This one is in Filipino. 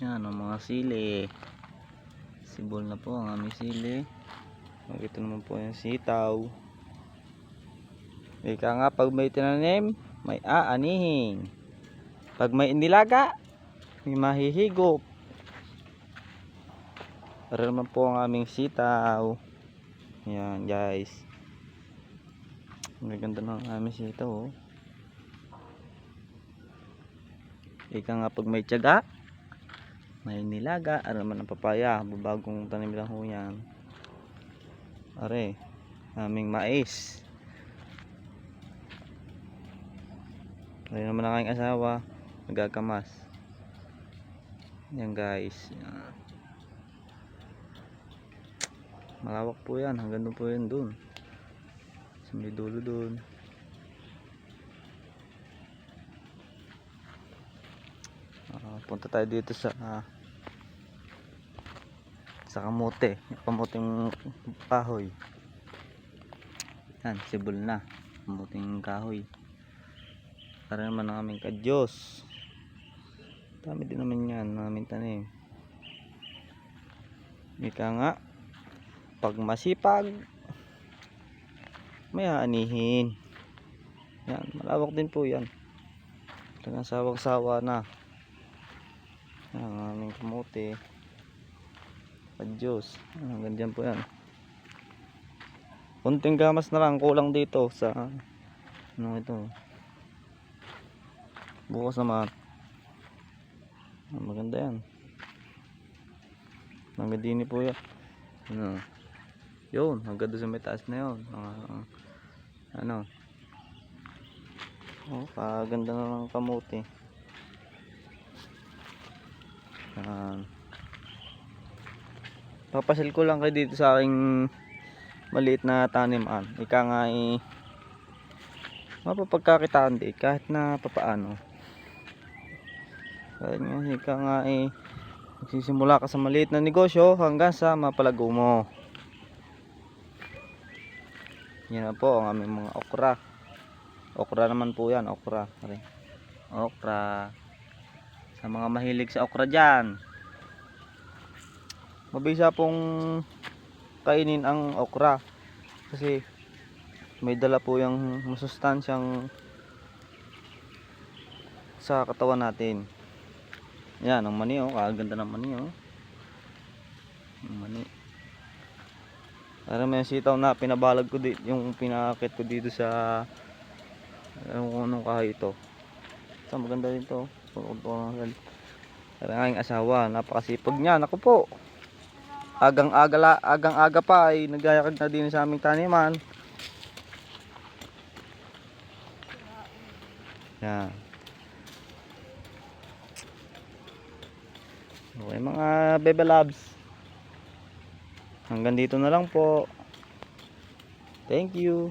Yan ang mga sili. Sibol na po ang aming sili. Ito naman po yung sitaw. Ika nga, pag may tinanim, may aanihin. Pag may inilaga, may mahihigop. Para naman po ang aming sitaw. Yan guys. Ang ganda ng aming sitaw. Oh. Ika nga, pag may tiyaga, may nilaga. Ano naman ang papaya, babagong tanim lang ho yan. Are, aming mais. Ayun naman ang aking asawa, nagkakamas. Yan guys. Yan. Malawak po yan, hanggang doon po yan doon. Sa may dulo doon. Punta tayo dito sa kamote, kamoteng kahoy. Yan, sibol na kamoteng kahoy. Para naman ang aming kadyos. Dami din naman yan namin tanim. Ika nga, pag masipag, may aanihin. Yan, malawak din po yan. Talagang sawang-sawa na. Yan ang aming kamote. Kadyos. Hanggang dyan po yan. Kunting gamas na lang, kulang dito sa ano ito. Bukas naman. Maganda yan. Hanggang dini po yan. Ano? Yun, hanggang doon sa may taas na yun. Ano? Oh, kaganda na ng kamote. Papasil ko lang kayo dito sa aking maliit na taniman. Ika nga mapapagkakitaan di kahit na papaano. Kaya nga ika nga magsisimula ka sa maliit na negosyo hanggang sa mapalago mo. Yan na po ang aming mga okra. Okra naman po yan, okra. Okra. Sa mga mahilig sa okra dyan, mabisa pong kainin ang okra kasi may dala po yung masustansyang sa katawan natin. Yan ang mani, oh, kaganda ng mani, oh. Ang mani. Para may sitaw na pinabalag ko dito, yung pinakit ko dito sa anong kahoy ito. So, maganda din to. Para aking asawa, napakasipag niya. Naku po. Agang-aga pa ay nagyayakag na din sa aming taniman. Yan. Okay mga bebe loves. Hanggang dito na lang po. Thank you.